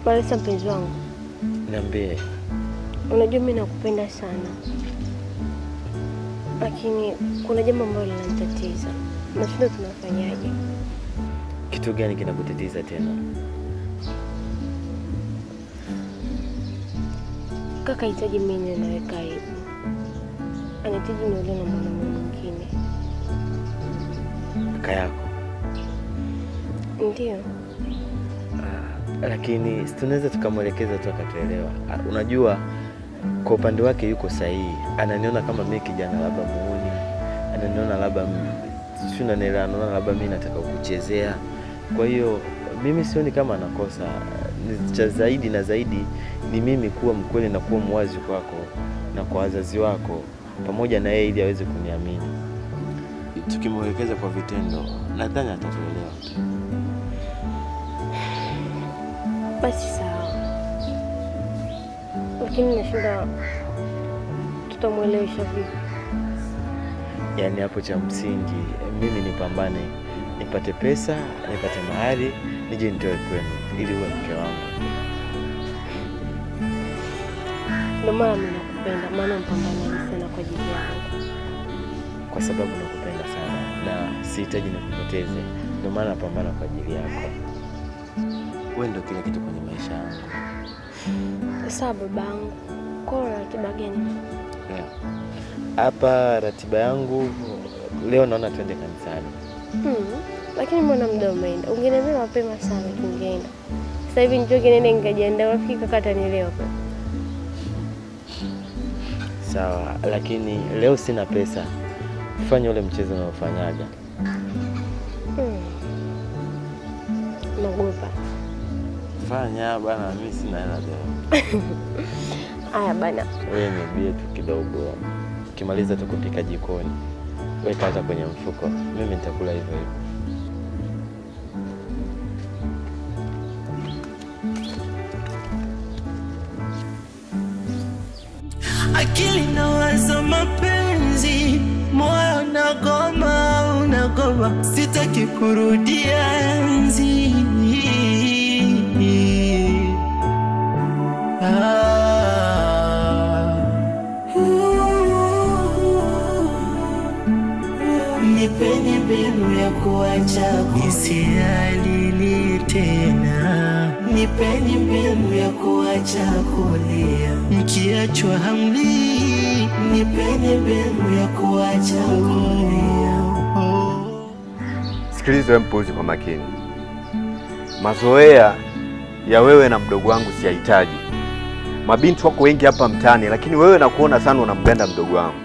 Marisa mpenzi wangu. Niambie. Unajua mimi nakupenda sana. Lakini kuna jambo ambalo linanitatiza. Nashinda tunafanyaje? Kitu gani kinakutatiza tena? Kaka hitaji mimi nawe karibu. Anahitaji niolewe na mwanamume mwingine. Kaka yako? Ndio. Lakini tunaweza tukamwelekeza tu akatuelewa. Unajua kwa upande wake yuko sahihi. Ananiona kama mimi kijana labda muuni. Ananiona labda sina nela, anaona labda mimi nataka kukuchezea. Kwa hiyo mimi sioni kama anakosa. Cha zaidi na zaidi ni mimi kuwa mkweli na kuwa mwazi kwako na kwa wazazi wako pamoja na yeye ili aweze kuniamini. Tukimwelekeza kwa vitendo nadhani atatuelewa. Basi sawa. Lakini nashinda tutamuelewesha vipi? Yaani hapo cha msingi mimi nipambane, nipate pesa, nipate mahari, nije nitoe kwenu ili uwe mke wangu. Ndio maana mimi nakupenda, maana mpambanaji sana kwa ajili yangu. Kwa sababu nakupenda sana na sihitaji nikupoteze. Ndio maana napambana kwa ajili yako. Wewe ndio kila kitu kwenye maisha yangu. Sawa babangu. Kwa ratiba gani? Hapa ratiba yangu leo naona twende kanisani. Lakini mbona muda umeenda? Ungeniambia mapema sana tungeenda. Sasa hivi nitoke nene nikajiandaa rafiki kaka atanielewa. Sawa, lakini leo sina pesa. Fanya ule mchezo unaofanyaga. Naogopa. Fanya bana, mimi sina hela leo. Aya bana. Wewe niambie tu kidogo. Ukimaliza tu kupika jikoni, weka hata kwenye mfuko. Mimi nitakula hivyo hivyo. Akili nawaza mapenzi, moyo unagoma, sitaki kurudia enzi. Nipeni mbinu ya kuacha nisialili tena. Nipeni mbinu ya kuacha kulia mkiachwa hamli. Nipeni mbinu ya kuacha kulia. Sikiliza mpuzi kwa makini. Mazoea ya wewe na mdogo wangu siyahitaji. Mabinti wako wengi hapa mtaani, lakini wewe nakuona sana unampenda mdogo wangu.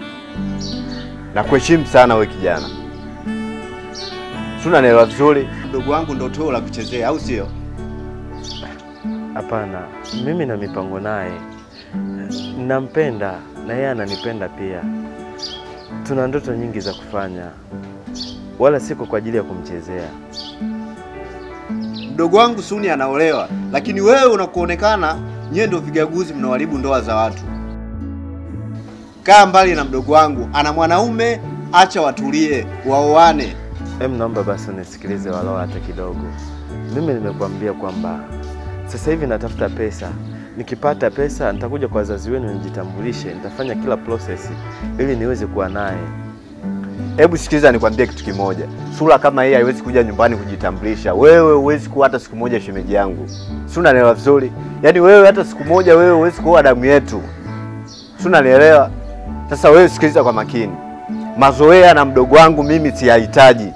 Na kuheshimu sana wewe kijana. Suna nela vizuri. Mdogo wangu ndio too la kuchezea au sio? Hapana, mimi na mipango naye. Nampenda na yeye ananipenda pia. Tuna ndoto nyingi za kufanya. Wala siko kwa ajili ya kumchezea. Mdogo wangu Suni anaolewa, lakini wewe unakuonekana nyewe ndio vigaguzi mnawaribu ndoa za watu. Kaa mbali na mdogo wangu, ana mwanaume, acha watulie, waoane. Naomba basi unisikilize walau hata kidogo. Mimi nimekuambia kwamba sasa hivi natafuta pesa. Nikipata pesa nitakuja kwa wazazi wenu nijitambulishe, nitafanya kila process ili niweze kuwa naye. Hebu sikiliza nikwambie kitu kimoja. Sura kama hii haiwezi kuja nyumbani kujitambulisha. Wewe huwezi kuwa hata siku moja shemeji yangu. Suna nielewa vizuri. Yaani wewe hata siku moja wewe huwezi kuwa damu yetu. Suna nielewa. Sasa wewe sikiliza kwa makini. Mazoea na mdogo wangu mimi siyahitaji.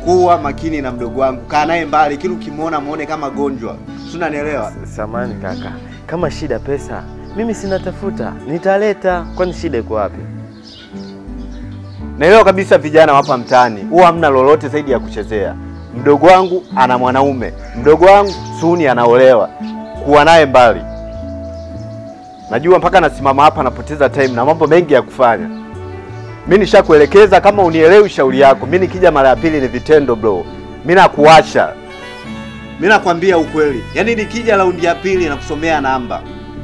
Kuwa makini na mdogo wangu. Kaa naye mbali, kile ukimwona muone kama gonjwa. Suna nielewa. Samahani kaka. Kama shida pesa, mimi sinatafuta. Nitaleta. Kwani shida iko wapi? Naelewa kabisa vijana hapa mtaani huwa hamna lolote zaidi ya kuchezea. Mdogo wangu ana mwanaume. Mdogo wangu Suni anaolewa. Kuwa naye mbali. Najua mpaka nasimama hapa napoteza time na mambo mengi ya kufanya. Mimi nishakuelekeza, kama unielewi shauri yako. Mimi nikija mara ya pili ni vitendo bro. Mimi nakuacha. Mimi nakwambia ukweli. Yaani nikija raundi ya pili na kusomea namba.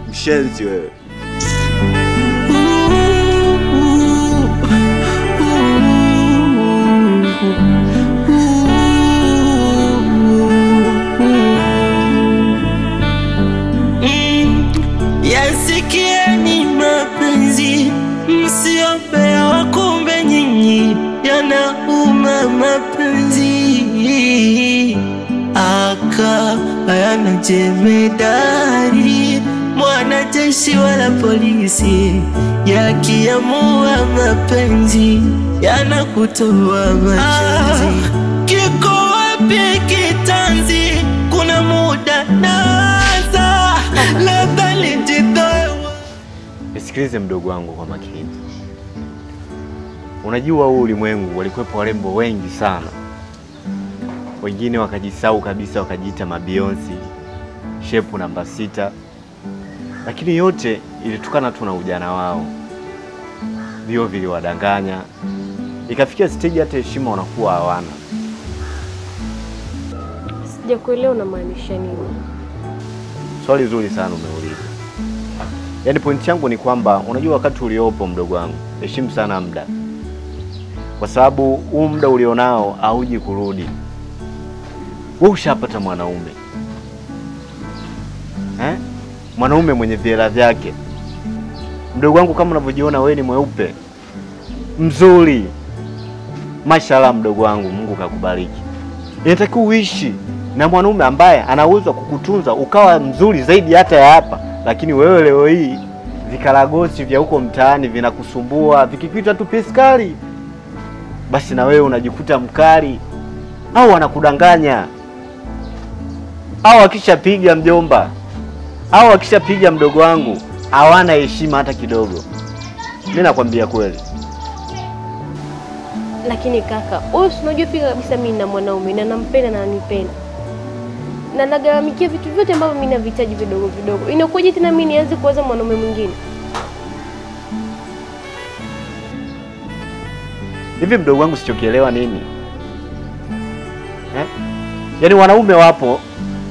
Mshenzi wewe. hayana jemedari, mwanajeshi wala polisi. Yakiamua mapenzi yanakutoa machozi. Kiko wapi kitanzi? Kuna muda naza labda nijitoe. Nisikilize mdogo wangu kwa makini. Unajua huu ulimwengu walikuwepo warembo wengi sana. Wengine wakajisahau kabisa, wakajiita mabionsi, shepu namba 6. Lakini yote ilitokana tu na ujana wao. Vio viliwadanganya. Ikafikia stage hata heshima wanakuwa hawana. Sijakuelewa unamaanisha nini? Swali zuri sana umeuliza. Yaani point yangu ni kwamba unajua wakati uliopo mdogo wangu, heshimu sana muda. Kwa sababu huu muda ulionao hauji kurudi. Wewe ushapata mwanaume. Mwanaume mwenye viela vyake. Mdogo wangu, kama unavyojiona wewe ni mweupe, mzuri. Mashallah mdogo wangu, Mungu kakubariki. Inatakiwa uishi na mwanaume ambaye ana uwezo kukutunza ukawa mzuri zaidi hata ya hapa. Lakini wewe leo hii vikaragosi vya huko mtaani vinakusumbua, vikikuita tu piskali, basi na wewe unajikuta mkali. Au wanakudanganya. Au akishapiga mjomba, au akishapiga mdogo wangu, hawana heshima hata kidogo. Mimi nakwambia kweli. Lakini kaka, wewe unajua fika kabisa mimi na mwanaume na nampenda na ananipenda. Na nagaramikia vitu vyote ambavyo mimi navihitaji vidogo vidogo. Inakuwaje tena mimi nianze kuwaza mwanaume mwingine? Hivi mdogo wangu sichokielewa nini? Yaani wanaume wapo,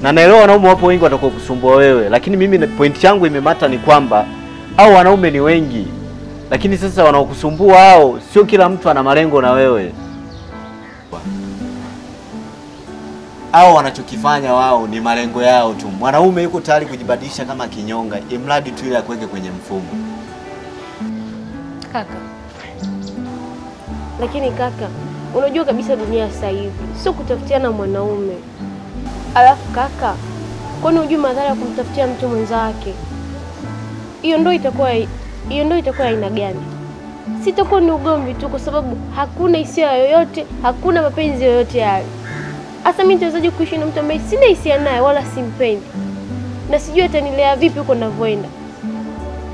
na naelewa wanaume wapo wengi watakao kusumbua wewe, lakini mimi point yangu imemata ni kwamba hao wanaume ni wengi. Lakini sasa wanaokusumbua hao sio kila mtu ana malengo na wewe. Hao wanachokifanya wao ni malengo yao tu. Mwanaume yuko tayari kujibadilisha kama kinyonga, imradi tu ile akuweke kwenye mfumo. Kaka. Lakini kaka, unajua kabisa dunia sasa hivi sio kutafutiana mwanaume. Alafu kaka, kwani unajua madhara ya kumtafutia mtu mwenzake? Hiyo ndio itakuwa aina gani? Sitakuwa ni ugomvi tu, kwa sababu hakuna hisia yoyote, hakuna mapenzi yoyote yale. Hasa mimi nitawezaje kuishi na mtu ambaye sina hisia naye wala simpendi? Na sijui atanilea vipi huko ninavyoenda.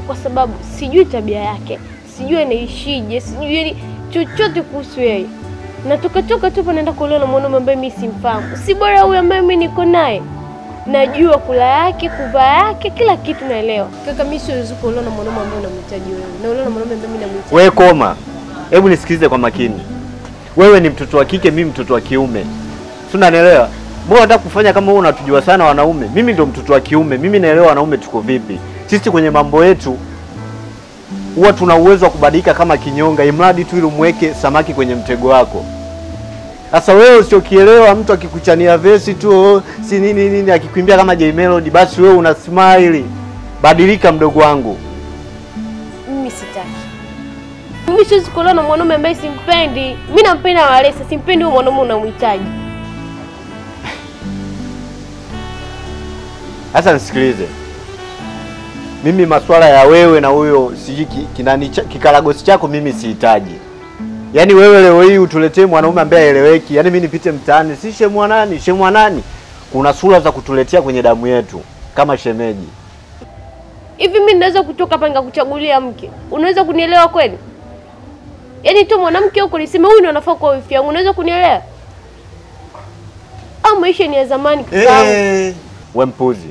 Kwa sababu sijui tabia yake, sijui anaishije, sijui chochote kuhusu yeye. Natoka tu naenda kuolewa na mwanaume ambaye mimi simfahamu. Si bora huyu ambaye mimi niko naye? Najua kula yake, kuvaa yake, kila kitu naelewa. Kaka, mimi siwezi kuolewa na mwanaume ambaye unamhitaji wewe. Naolewa na mwanaume ambaye mimi namhitaji. Wewe koma. Hebu nisikilize kwa makini. Wewe ni mtoto wa kike, mimi mtoto wa kiume. Si unanielewa? Mbona unataka kufanya kama wewe unatujua sana wanaume? Mimi ndio mtoto wa kiume. Mimi naelewa wanaume tuko vipi. Sisi kwenye mambo yetu huwa tuna uwezo wa kubadilika kama kinyonga, imradi tu ile umweke samaki kwenye mtego wako. Sasa wewe usiokielewa, mtu akikuchania vesi tu si nini akikuimbia kama J Melody, basi wewe una smile. Badilika mdogo wangu. Mimi sitaki. Mimi siwezi kuolewa na mwanaume ambaye simpendi. Mimi nampenda Walesa, simpendi huyo mwanaume unamhitaji. Sasa nisikilize. Mimi masuala ya wewe na huyo kikaragosi chako mimi sihitaji. Yaani wewe leo hii utuletee mwanaume ambaye haeleweki. Yaani mimi nipite mtaani, si shemwa nani? Kuna sura za kutuletea kwenye damu yetu kama shemeji. Hivi mimi naweza kutoka hapa nikakuchagulia mke? Unaweza kunielewa kweli? Yaani tu mwanamke huko niseme huyu ndio anafaa kwa wifi yangu, unaweza kunielewa? Au maisha ni ya zamani kaka? Wewe mpuzi.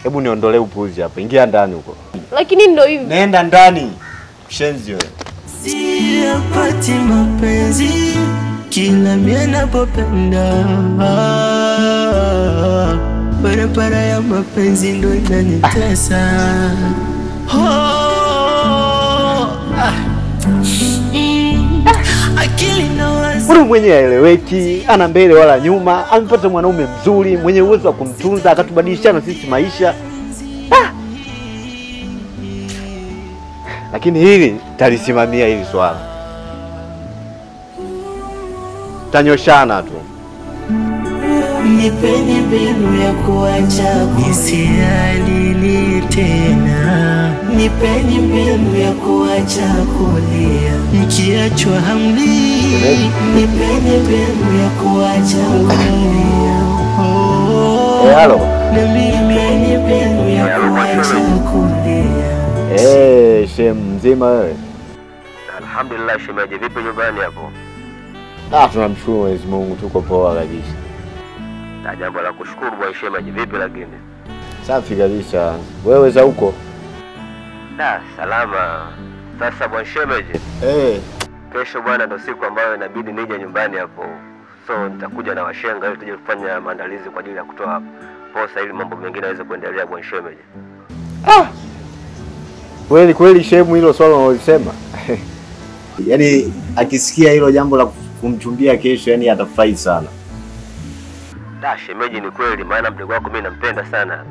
Hebu niondolee upuzi hapa. Ingia ndani huko. Lakini ndio hivi. Nenda ndani. Shenzi wewe. Siyapati mapenzi kila mimi napopenda. Barabara ya mapenzi ndio inanitesa. Akili na wazi. Mtu mwenye haeleweki, ana mbele wala nyuma, amepata mwanaume mzuri mwenye uwezo wa kumtunza, akatubadilishana sisi maisha. Lakini hili talisimamia hili swala. Tanyoshana tu. nipeni mbinu ya kuacha nisialili tena, nipeni mbinu ya kuacha kulia, mkiachwa hamli, nipeni mbinu ya kuacha kulia. Halo. Nipeni mbinu ya kuacha kulia. Shem mzima wewe? Alhamdulillah shemeji, vipi nyumbani hapo? Tunamshukuru Mwenyezi Mungu, tuko poa kabisa. Na jambo la kushukuru bwana shemeji, vipi lakini? Safi kabisa. Wewe za huko? Salama. Sasa bwana shemeji, kesho bwana ndo siku ambayo inabidi nije nyumbani hapo. So nitakuja na washenga ili tuje kufanya maandalizi kwa ajili ya kutoa posa ili mambo mengine yaweze kuendelea bwana shemeji. Kweli shemu hilo swala unalosema. Yaani akisikia hilo jambo la kumchumbia kesho, yani atafurahi sana. Shemeji, ni kweli, maana mdogo wako mimi nampenda sana.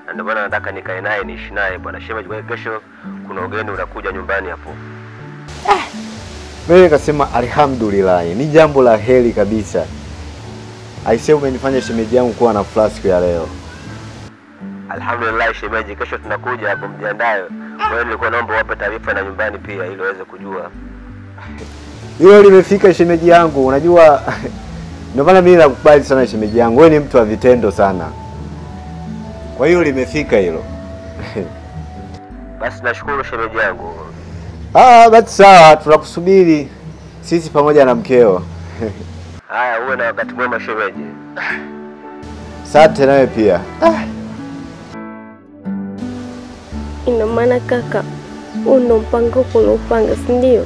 Na ndio maana nataka nikae naye niishi naye bwana shemeji. Kwa kesho kuna ugeni unakuja nyumbani hapo. Mimi nikasema alhamdulillah, ni jambo la heri kabisa. Aisee, umenifanya shemeji yangu kuwa na furaha siku ya leo. Alhamdulillah shemeji, kesho tunakuja hapo, mjiandae. Wewe nilikuwa naomba wape taarifa na nyumbani pia ili waweze kujua. Hilo limefika shemeji yangu, unajua ndio maana mimi nakubali sana shemeji yangu. Wewe ni mtu wa vitendo sana. Kwa hiyo limefika hilo. Basi nashukuru shemeji yangu. Basi sawa, tunakusubiri sisi pamoja na mkeo. Haya, uwe na wakati mwema shemeji. Asante nawe pia. Ina maana kaka, una mpango unaopanga, si ndio?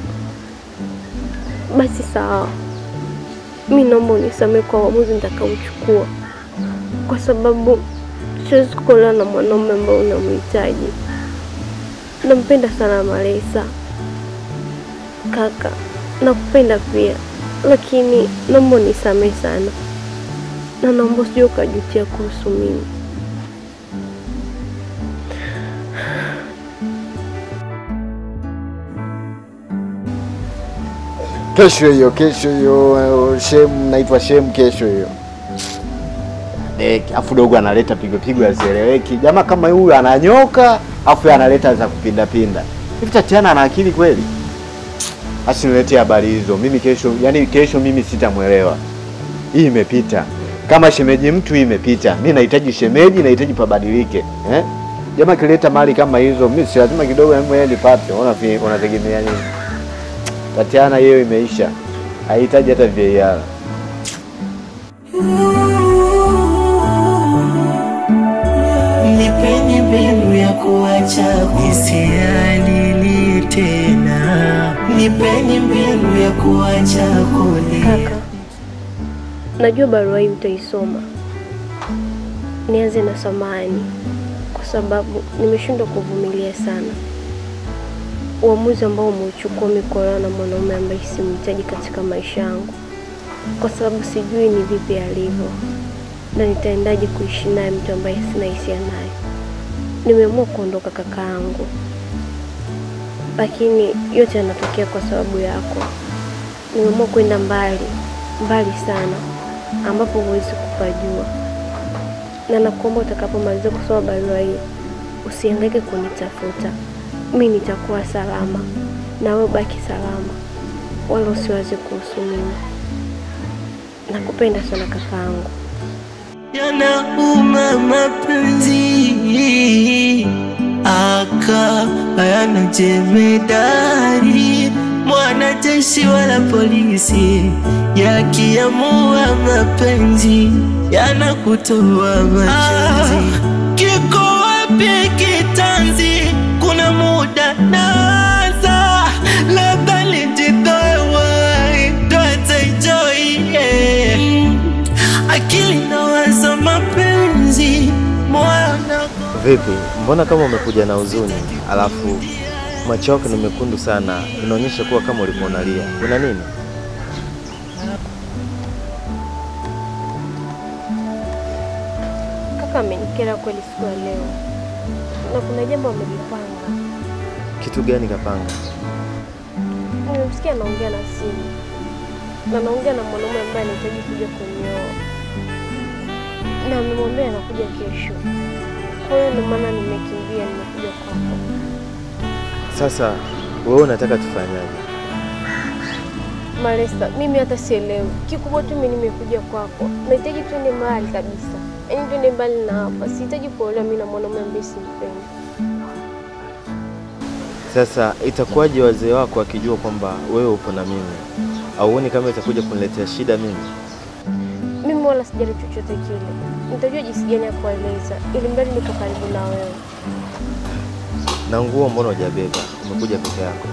Basi sawa. Mimi naomba unisamehe kwa uamuzi nitakaochukua. Kwa sababu siwezi kuolewa na mwanaume ambaye unamhitaji. Nampenda sana Maresa. Kaka, nakupenda pia. Lakini naomba unisamehe sana. Na naomba usije ukajutia kuhusu mimi. Kesho hiyo Shem, naitwa Shem kesho hiyo. Afu dogo analeta pigo ya zeleweki. Jamaa kama huyu ananyoka, afu analeta za kupinda. Hivi Tatiana ana akili kweli? Asiniletee habari hizo. Mimi kesho mimi sitamuelewa. Hii imepita. Kama shemeji mtu hii imepita. Mimi nahitaji shemeji, nahitaji pabadilike. Jamaa kileta mali kama hizo, mimi si lazima kidogo na mimi nipate. Unategemea nini? Tatiana hiyo imeisha. Haihitaji hata VAR. Nipeni mbinu ya kuacha nisialili tena, nipeni mbinu ya kuacha kulia. Kaka, najua barua hii utaisoma. Nianze na samahani kwa sababu nimeshindwa kuvumilia sana. Uamuzi ambao umeuchukua mikono na mwanaume ambaye simhitaji katika maisha yangu. Kwa sababu sijui ni vipi alivyo na nitaendaje kuishi naye mtu ambaye sina hisia naye. Nimeamua kuondoka kakaangu. Lakini yote yanatokea kwa sababu yako. Nimeamua kwenda mbali sana ambapo huwezi kupajua. Na nakuomba utakapomaliza kusoma barua hii usihangaike kunitafuta. Mimi nitakuwa salama na wewe baki salama. Wala usiwaze kuhusu mimi. Nakupenda sana kakaangu. Yanauma mapenzi hayana jemedari, mwanajeshi wala polisi. Yakiamua mapenzi yanakutoa machozi. Kiko wapi kitanzi? Kuna muda naanza, labda nijitoe wai, tuache enjoy. Akili nawaza mapenzi, moyo Vipi? Mbona kama umekuja na huzuni? Alafu macho yako ni mekundu sana. Inaonyesha kuwa kama ulikuwa unalia. Kuna nini? Kaka amenikera kweli siku ya leo. Na kuna jambo amelipanga. Kitu gani kapanga? Nimemsikia anaongea na simu. Na anaongea na mwanaume ambaye anahitaji kuja kunioa. Na nimemwambia anakuja kesho. Kwa hiyo ndio maana nimekimbia nimekuja kwako. Sasa wewe unataka tufanyaje? Malesa, mimi hata sielewi. Kikubwa tu mimi nimekuja kwako. Nahitaji tuende mahali kabisa. Yaani tuende mbali na hapa. Sihitaji kuolewa mimi na mwanaume ambaye simpendi. Sasa itakuwaje wazee wako akijua kwamba wewe upo na mimi? Auoni kama itakuja kuniletea shida mimi? Mimi wala sijali chochote kile. Nitajua jinsi gani ya kueleza ili mbali niko karibu na wewe. Na nguo mbona hujabeba? Umekuja peke yako.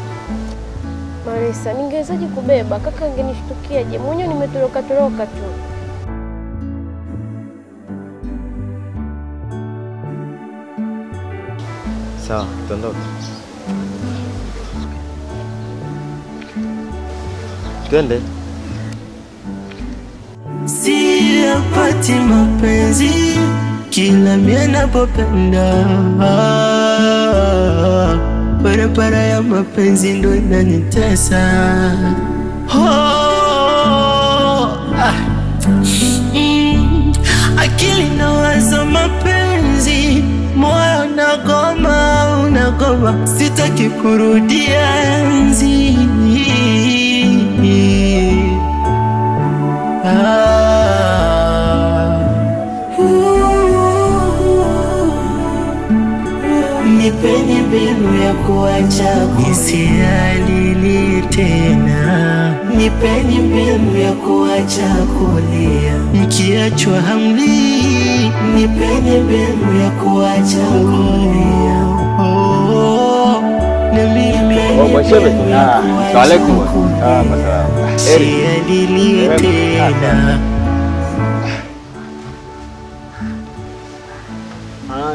Malesa, ningewezaje kubeba? Kaka angenishtukiaje? Mwenyewe nimetoroka tu. Sawa, tuondoke. Twende. Siyapati mapenzi kila mimi ninapopenda. Barabara ya mapenzi ndo inanitesa. Akili nawaza mapenzi, moyo unagoma, sitaki kurudia enzi. Nipeni mbinu ya kuacha nisialili tena. Nipeni mbinu ya kuacha kulia mkiachwa hamli. Nipeni mbinu ya kuacha kulia. Nisialili tena.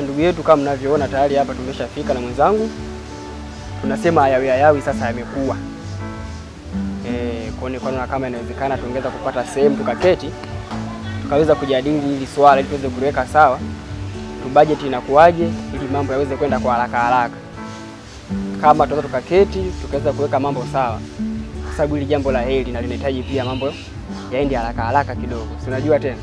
Ndugu yetu kama mnavyoona tayari hapa tumeshafika na mwenzangu. Tunasema hayawi sasa yamekuwa. Kwa kama inawezekana tuongeza kupata sehemu tukaketi. Tukaweza kujadili hili swala ili tuweze kuweka sawa. Tu budget inakuaje ili mambo yaweze kwenda kwa haraka. Kama tunaweza tukaketi tukaweza kuweka mambo sawa. Kwa sababu hili jambo la heri na linahitaji pia mambo yaende haraka kidogo. Si unajua tena?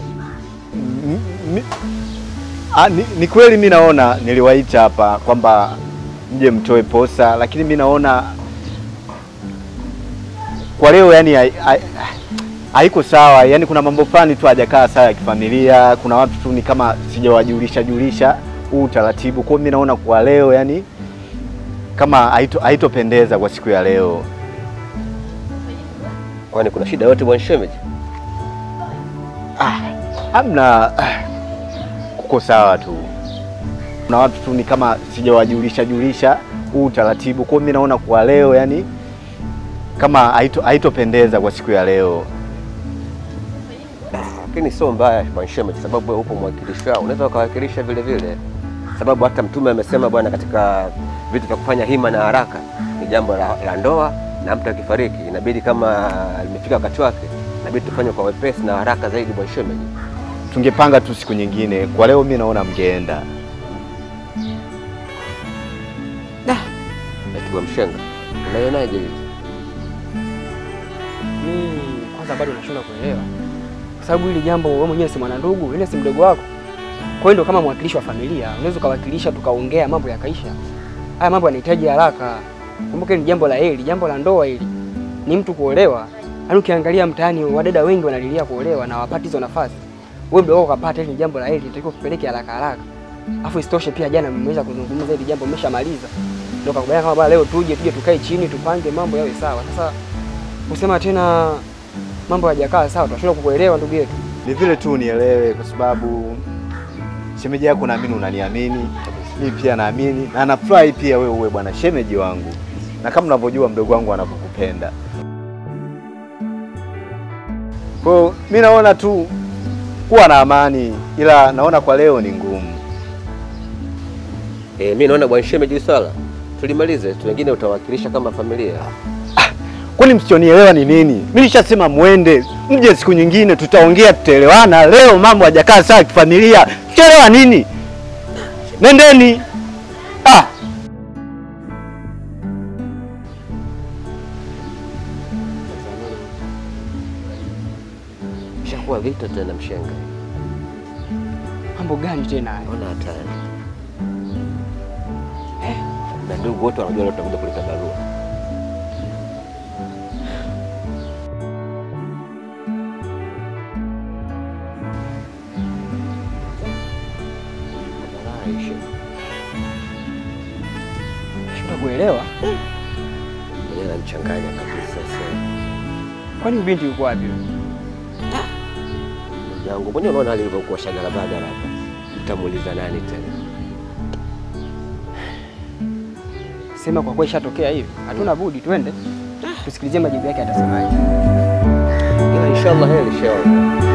Ni kweli mimi naona niliwaita hapa kwamba mje mtoe posa, lakini mimi naona kwa leo yani haiko sawa. Yani kuna mambo fulani tu hajakaa sawa ya kifamilia, kuna watu tu ni kama sijawajulisha huu utaratibu. Kwa mimi naona kwa leo yani kama haitopendeza kwa siku ya leo. Kwani kuna shida yote bwana shemeji? Hamna, kuko sawa tu. Kuna watu tu ni kama sijawajulisha huu utaratibu. Kwa mimi naona kwa leo yani kama haitopendeza kwa siku ya leo. Lakini sio mbaya bwana shemeji, sababu upo mwakilisha, unaweza ukawakilisha vile vile. Sababu hata Mtume amesema bwana, katika vitu vya kufanya hima na haraka ni jambo la ndoa, na mtu akifariki inabidi kama limefika wakati wake inabidi tufanye kwa wepesi na haraka zaidi bwana shemeji. Tungepanga tu siku nyingine. Kwa leo mimi naona mngeenda. Eti mshenga. Unaionaje hivi? Kwanza bado nashindwa kuelewa. Kwa sababu hili jambo wewe mwenyewe si mwana ndugu, yule si mdogo wako. Kwa hiyo ndio kama mwakilishi wa familia, unaweza kuwakilisha tukaongea mambo yakaisha. Haya mambo yanahitaji haraka. Kumbuka ni jambo la heri, jambo la ndoa hili. Ni mtu kuolewa. Yaani ukiangalia mtaani wadada wengi wanalilia kuolewa na wapati hizo nafasi. Wewe mdogo wako kapata, hili jambo la heri, tunatakiwa kupeleke haraka. Afu isitoshe pia jana mmeweza kuzungumza hili jambo mmeshamaliza. Ndio kakubaliana kama bwana leo tuje tukae chini tupange mambo yawe sawa. Sasa kusema tena mambo hayajakaa sawa, tunashindwa kukuelewa ndugu yetu. Ni vile tu nielewe kwa sababu shemeji yako naamini unaniamini, mimi pia naamini na nafurahi pia wewe uwe bwana shemeji wangu. Na kama unavyojua mdogo wangu anakukupenda. Kwa mimi naona tu kuwa na amani, ila naona kwa leo ni ngumu. Mimi naona bwana shemeji swala tulimalize, tu wengine utawakilisha kama familia. Kwani msichonielewa ni nini? Mimi nishasema muende, mje siku nyingine tutaongea tutaelewana. Leo mambo hajakaa sawa kifamilia. Chelewa nini? Nendeni. Ishakuwa vita tena mshenga. mambo gani tena haya? Naona hatari. Na ndugu wote wanajua leo tutakuja kuleta barua. Shida kuelewa. Mwenye anachanganya kabisa sasa. Kwani binti yuko wapi? Yangu mwenye unaona alivyokuwa shagala bagala hapa. Utamuuliza nani tena? Sema kwa kweli ishatokea hivi. Hatuna budi twende. Tusikilizie majibu yake atasemaje. Ila inshallah heri inshallah.